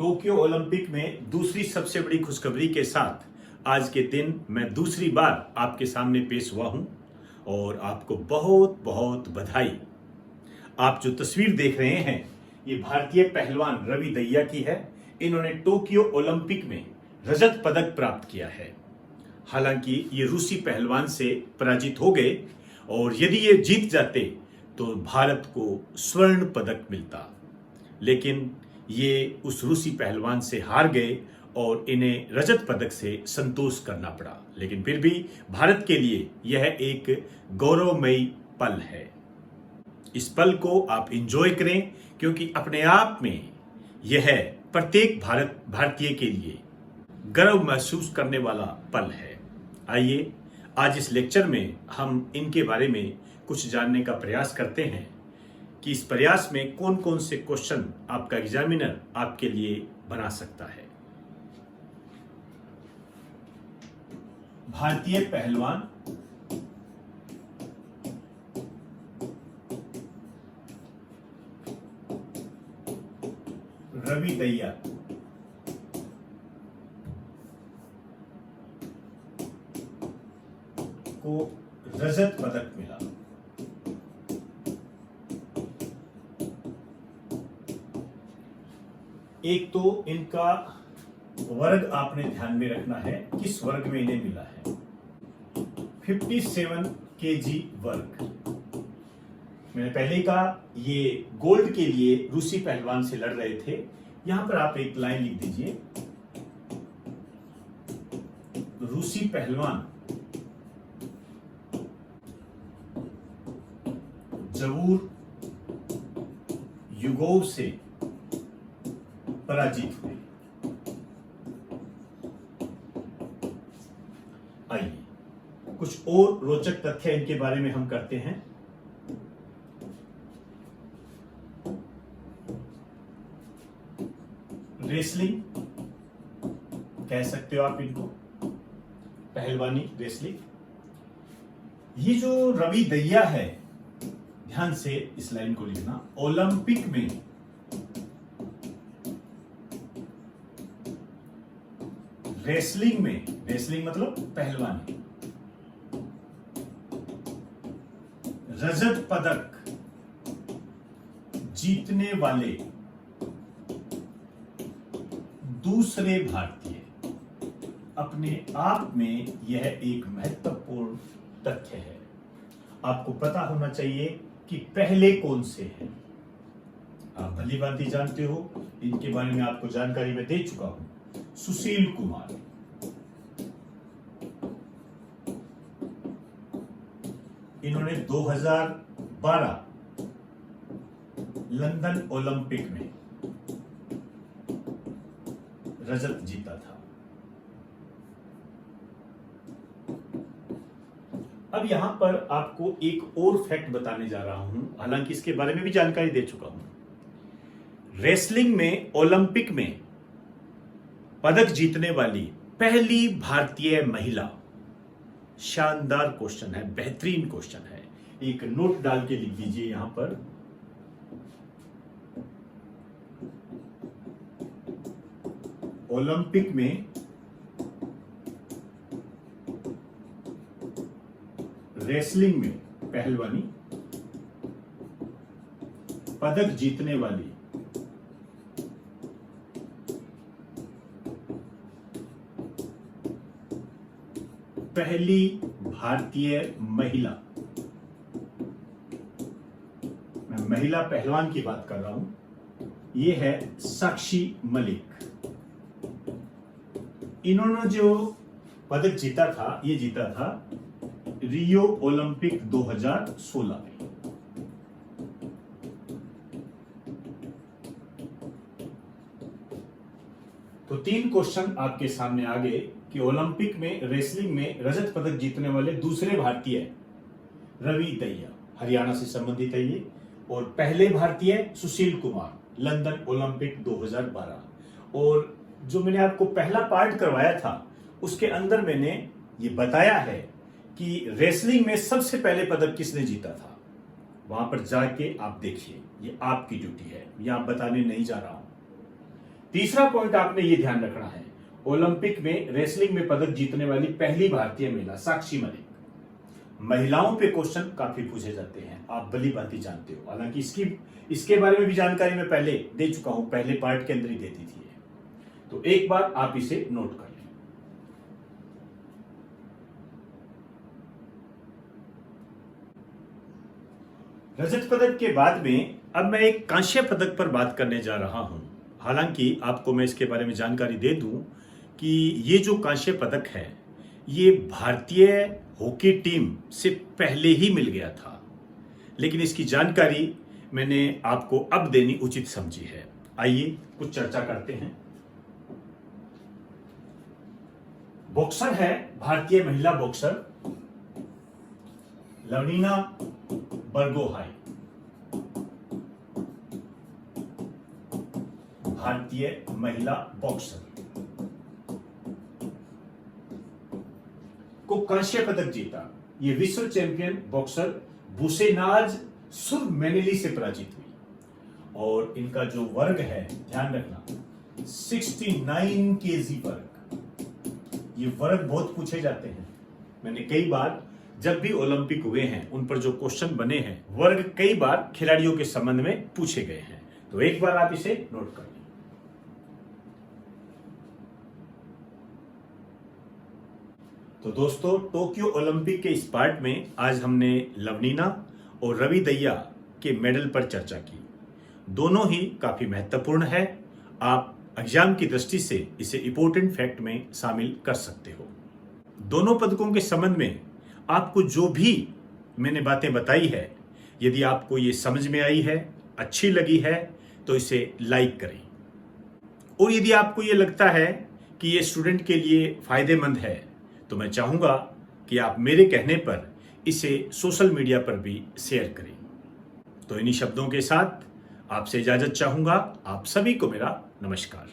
Tokyo Olympic में दूसरी सबसे बड़ी खुशखबरी के साथ आज के दिन मैं दूसरी बार आपके सामने पेश हुआ हूं और आपको बहुत बहुत बधाई। आप जो तस्वीर देख रहे हैं ये भारतीय पहलवान रवि दहिया की है। इन्होंने टोक्यो ओलंपिक में रजत पदक प्राप्त किया है। हालांकि ये रूसी पहलवान से पराजित हो गए और यदि ये जीत जाते तो भारत को स्वर्ण पदक मिलता, लेकिन ये उस रूसी पहलवान से हार गए और इन्हें रजत पदक से संतोष करना पड़ा। लेकिन फिर भी भारत के लिए यह एक गौरवमयी पल है। इस पल को आप एंजॉय करें क्योंकि अपने आप में यह प्रत्येक भारतीय के लिए गर्व महसूस करने वाला पल है। आइए आज इस लेक्चर में हम इनके बारे में कुछ जानने का प्रयास करते हैं कि इस प्रयास में कौन कौन से क्वेश्चन आपका एग्जामिनर आपके लिए बना सकता है। भारतीय पहलवान रवि दहिया को रजत पदक मिला। एक तो इनका वर्ग आपने ध्यान में रखना है, किस वर्ग में इन्हें मिला है। 57 केजी वर्ग। मैंने पहले कहा ये गोल्ड के लिए रूसी पहलवान से लड़ रहे थे। यहां पर आप एक लाइन लिख दीजिए, रूसी पहलवान जवूर युगोव से पराजित हुए। आइए कुछ और रोचक तथ्य इनके बारे में हम करते हैं। रेसलिंग कह सकते हो आप इनको, पहलवानी रेसलिंग। ये जो रवि दहिया है, ध्यान से इस लाइन को लिखना, ओलंपिक में रेसलिंग में, रेसलिंग मतलब पहलवानी, रजत पदक जीतने वाले दूसरे भारतीय। अपने आप में यह एक महत्वपूर्ण तथ्य है। आपको पता होना चाहिए कि पहले कौन से हैं। आप भली भांति जानते हो, इनके बारे में आपको जानकारी मैं दे चुका हूं। सुशील कुमार, इन्होंने 2012 लंदन ओलंपिक में रजत जीता था। अब यहां पर आपको एक और फैक्ट बताने जा रहा हूं, हालांकि इसके बारे में भी जानकारी दे चुका हूं। रेसलिंग में ओलंपिक में पदक जीतने वाली पहली भारतीय महिला। शानदार क्वेश्चन है, बेहतरीन क्वेश्चन है। एक नोट डाल के लिख दीजिए यहां पर, ओलंपिक में रेसलिंग में पहलवानी पदक जीतने वाली पहली भारतीय महिला। मैं महिला पहलवान की बात कर रहा हूं। यह है साक्षी मलिक। इन्होंने जो पदक जीता था, ये जीता था रियो ओलंपिक 2016 में। तो 3 क्वेश्चन आपके सामने आ गए कि ओलंपिक में रेसलिंग में रजत पदक जीतने वाले दूसरे भारतीय रवि दहिया, हरियाणा से संबंधित है ये, और पहले भारतीय सुशील कुमार, लंदन ओलंपिक 2012। और जो मैंने आपको पहला पार्ट करवाया था उसके अंदर मैंने ये बताया है कि रेसलिंग में सबसे पहले पदक किसने जीता था। वहां पर जाके आप देखिए, ये आपकी ड्यूटी है, यहां बताने नहीं जा रहा हूं। तीसरा पॉइंट आपने ये ध्यान रखना है, ओलंपिक में रेसलिंग में पदक जीतने वाली पहली भारतीय महिला साक्षी मलिक। महिलाओं पे क्वेश्चन काफी पूछे जाते हैं, आप भली भांति जानते हो। हालांकि इसके बारे में भी जानकारी मैं पहले दे चुका हूं, पहले पार्ट के अंदर ही देती थी। तो एक बार आप इसे नोट कर लें। रजत पदक के बाद में अब मैं एक कांस्य पदक पर बात करने जा रहा हूं। हालांकि आपको मैं इसके बारे में जानकारी दे दूं कि ये जो कांस्य पदक है ये भारतीय हॉकी टीम से पहले ही मिल गया था, लेकिन इसकी जानकारी मैंने आपको अब देनी उचित समझी है। आइए कुछ चर्चा करते हैं। बॉक्सर है भारतीय महिला बॉक्सर लवलीना बरगोहाई, भारतीय महिला बॉक्सर को कांस्य पदक जीता। ये विश्व चैंपियन बॉक्सर बुसेनाज सुरमेनिली से पराजित हुई और इनका जो वर्ग है, ध्यान रखना, 69 केजी वर्ग। ये वर्ग बहुत पूछे जाते हैं। मैंने कई बार जब भी ओलंपिक हुए हैं उन पर जो क्वेश्चन बने हैं, वर्ग कई बार खिलाड़ियों के संबंध में पूछे गए हैं। तो एक बार आप इसे नोट कर लें। तो दोस्तों, टोक्यो ओलंपिक के इस पार्ट में आज हमने लवलीना और रवि दहिया के मेडल पर चर्चा की। दोनों ही काफी महत्वपूर्ण है। आप एग्जाम की दृष्टि से इसे इंपॉर्टेंट फैक्ट में शामिल कर सकते हो। दोनों पदकों के संबंध में आपको जो भी मैंने बातें बताई है, यदि आपको ये समझ में आई है, अच्छी लगी है, तो इसे लाइक करें। और यदि आपको ये लगता है कि ये स्टूडेंट के लिए फायदेमंद है, तो मैं चाहूंगा कि आप मेरे कहने पर इसे सोशल मीडिया पर भी शेयर करें। तो इन्हीं शब्दों के साथ आपसे इजाजत चाहूंगा। आप सभी को मेरा नमस्कार।